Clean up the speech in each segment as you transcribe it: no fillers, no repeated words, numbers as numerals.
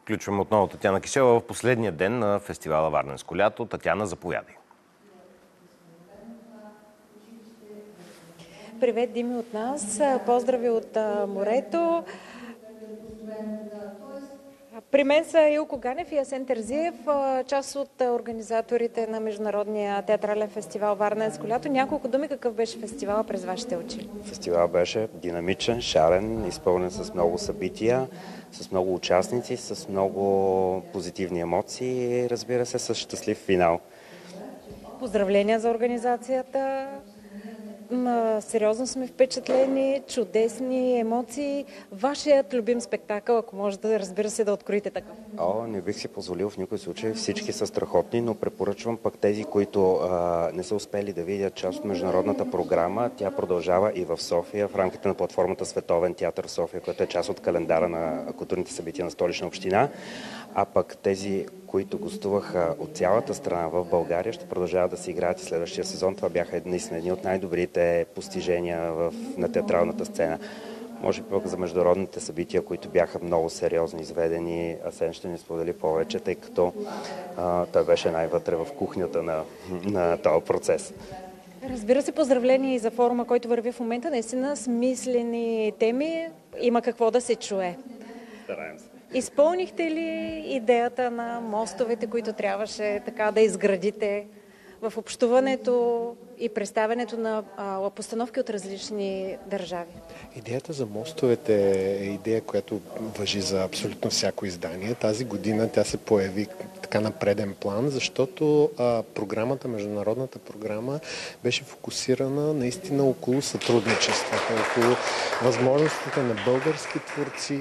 Включваме отново Татяна Киселова в последния ден на фестивала Варненско лято. Татяна, заповядай. Привет, Дими, от нас. Поздрави от морето. При мен са Илко Ганев и Асен Терзиев, част от организаторите на Международния театрален фестивал Варненско лято. Няколко думи, какъв беше фестивал през вашите очи? Фестивал беше динамичен, шарен, изпълнен с много събития, с много участници, с много позитивни емоции и, разбира се, с щастлив финал. Поздравления за организацията. Сериозно сме впечатлени, чудесни емоции. Вашият любим спектакъл, ако можете, разбира се, да откроите такъв. Не бих си позволил в никой случай. Всички са страхотни, но препоръчвам пък тези, които не са успели да видят част от международната програма. Тя продължава и в София, в рамките на платформата Световен театър в София, която е част от календара на културните събития на Столична община. А пък тези, които гостуваха от цялата страна в България, ще продължават да си играят и следващия сезон. Това бяха едни от най-добрите постижения на театралната сцена. Може би за международните събития, които бяха много сериозно изведени, Асен ще ни сподели повече, тъй като той беше най-вътре в кухнята на този процес. Разбира се, поздравления и за форума, който върви в момента. Наистина смислени теми, има какво да се чуе. Стараем се. Изпълнихте ли идеята на мостовете, които трябваше така да изградите в общуването и представянето на постановки от различни държави? Идеята за мостовете е идея, която важи за абсолютно всяко издание. Тази година тя се появи така на преден план, защото програмата, международната програма беше фокусирана наистина около сътрудничеството, около възможностите на български творци.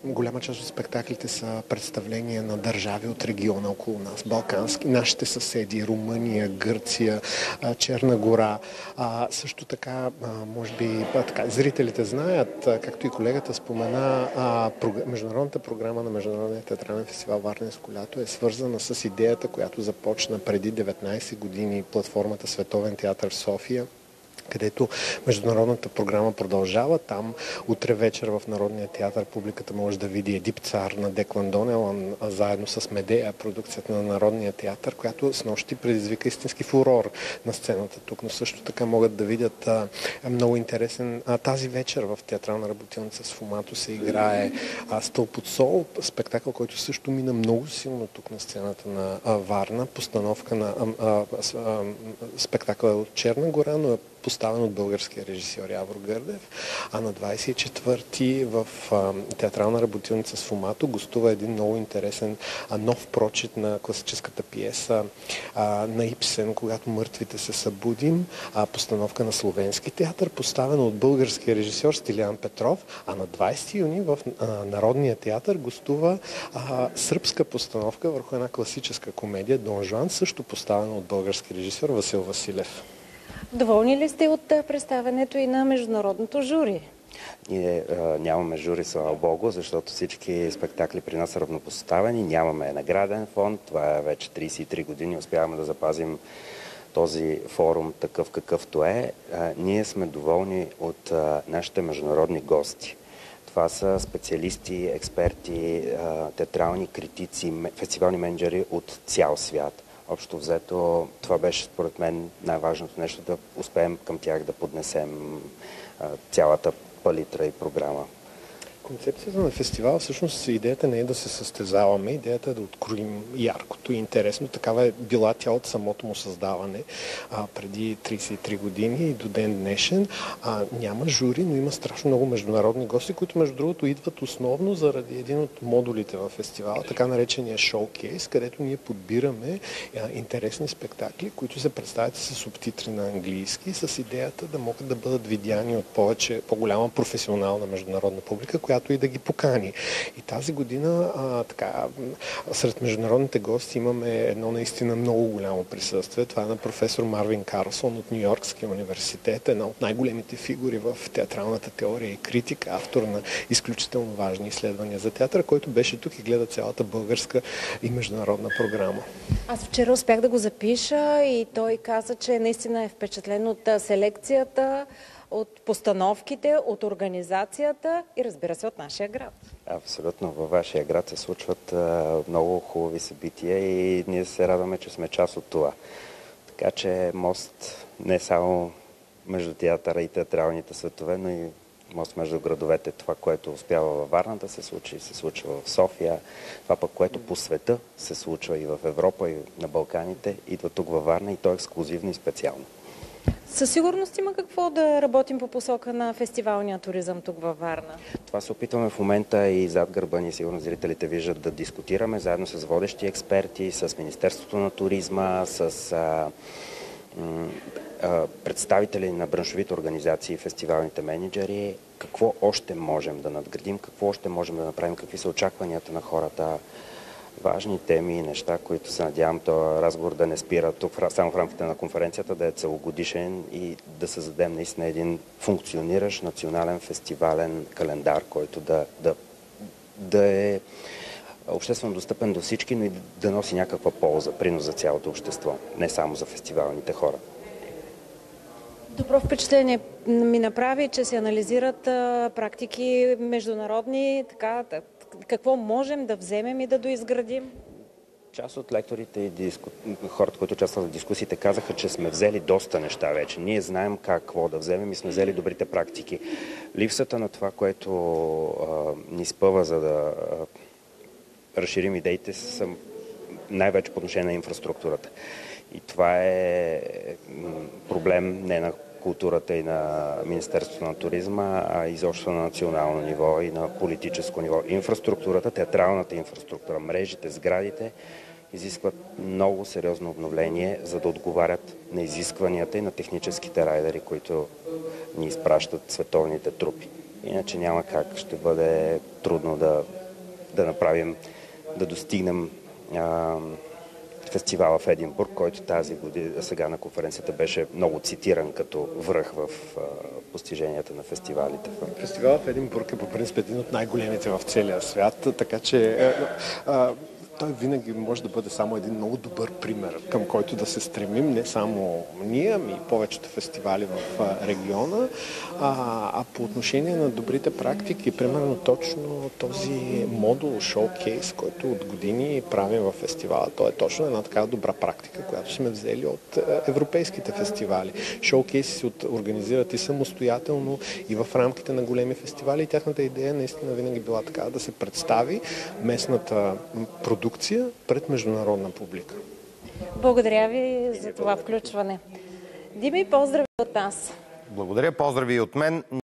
Голяма част от спектаклите са представления на държави от региона около нас, балкански, нашите съседи, Румъния, Гърция, Черна гора. Също така, може би, зрителите знаят, както и колегата спомена, международната програма на Международния театрален фестивал Варненско лято е свързана с идеята, която започна преди 19 години платформата Световен театър в София, където международната програма продължава. Там утре вечер в Народния театър публиката може да види Едип Цар на Деклан Донелан заедно с Медея, продукцията на Народния театър, която снощи предизвика истински фурор на сцената тук, но също така могат да видят много интересен. Тази вечер в театрална работилница с Фумато се играе Стълб от сол, спектакъл, който също мина много силно тук на сцената на Варна, постановка на спектакъл от Черна гора, но е поставен от българския режисьор Явор Гърдев, а на 24-ти в театрална работилница с Фумато гостува един много интересен нов прочит на класическата пиеса на Ипсен, когато мъртвите се събудим, постановка на Словенски театър, поставена от българския режисьор Стилян Петров, а на 20 юни в Народния театър гостува сръбска постановка върху една класическа комедия Дон Жуан, също поставена от български режисьор Васил Василев. Доволни ли сте от представянето и на международното жури? Ние нямаме жури, слава Богу, защото всички спектакли при нас са равнопоставени. Нямаме награден фонд. Това е вече 33 години. Успяваме да запазим този форум такъв какъвто е. Ние сме доволни от нашите международни гости. Това са специалисти, експерти, театрални критици, фестивални менеджери от цял свят. Общо взето, това беше според мен най-важното нещо, да успеем към тях да поднесем цялата палитра и програма. Концепцията на фестивала, всъщност идеята не е да се състезаваме, идеята е да откроим яркото и интересно. Такава е била тя от самото му създаване преди 33 години и до ден днешен. Няма жури, но има страшно много международни гости, които между другото идват основно заради един от модулите в фестивала, така наречения шоукейс, където ние подбираме интересни спектакли, които се представят с субтитри на английски, с идеята да могат да бъдат видяни от по-голяма професионална международна публика, която и да ги покани. И тази година сред международните гости имаме едно наистина много голямо присъствие. Това е на професор Марвин Карлсон от Ню-Йоркския университет, една от най-големите фигури в театралната теория и критика, автор на изключително важни изследвания за театър, който беше тук и гледа цялата българска и международна програма. Аз вчера успях да го запиша и той каза, че наистина е впечатлен от селекцията, от постановките, от организацията и разбира се от нашия град. Абсолютно. Във вашия град се случват много хубави събития и ние се радваме, че сме част от това. Така че мост не само между театъра и театралните светове, но и мост между градовете. Това, което успява във Варна да се случва в София. Това пък, което по света се случва и в Европа, и на Балканите, идва тук във Варна и то е ексклузивно и специално. Със сигурност има какво да работим по посока на фестивалния туризъм тук във Варна. Това се опитваме в момента и зад гърба ни, сигурно зрителите виждат, да дискутираме заедно с водещи експерти, с Министерството на туризма, с представители на браншовите организации и фестивалните менеджери, какво още можем да надградим, какво още можем да направим, какви са очакванията на хората, важни теми и неща, които се надявам този разговор да не спира тук само в рамките на конференцията, да е целогодишен и да създадем наистина един функциониращ национален фестивален календар, който да е обществено достъпен до всички, но и да носи някаква полза, принос за цялото общество, не само за фестивалните хора. Добро впечатление ми направи, че се анализират практики международни, така, какво можем да вземем и да доизградим. Част от лекторите и хората, които участват в дискусиите, казаха, че сме взели доста неща вече. Ние знаем какво да вземем и сме взели добрите практики. Липсата на това, което ни спъва, за да разширим идеите, са най-вече по отношение на инфраструктурата. И това е проблем не на културата и на Министерството на туризма, а изобщо на национално ниво и на политическо ниво. Инфраструктурата, театралната инфраструктура, мрежите, сградите изискват много сериозно обновление, за да отговарят на изискванията и на техническите райдери, които ни изпращат световните трупи. Иначе няма как, ще бъде трудно да направим, да достигнем фестивала в Единбург, който тази година, сега на конференцията, беше много цитиран като връх в постиженията на фестивалите. Фестивалът в Единбург е по принцип един от най-големите в целия свят, така че той винаги може да бъде само един много добър пример, към който да се стремим, не само ние, ами и повечето фестивали в региона, а по отношение на добрите практики, примерно точно този модул, шоукейс, който от години правим в фестивала, той е точно една така добра практика, която сме взели от европейските фестивали. Шоукейси се организират и самостоятелно, и в рамките на големи фестивали, и тяхната идея наистина винаги била така, да се представи местната продукция пред международна публика. Благодаря ви за това включване. Дими, поздрави от нас! Благодаря, поздрави и от мен.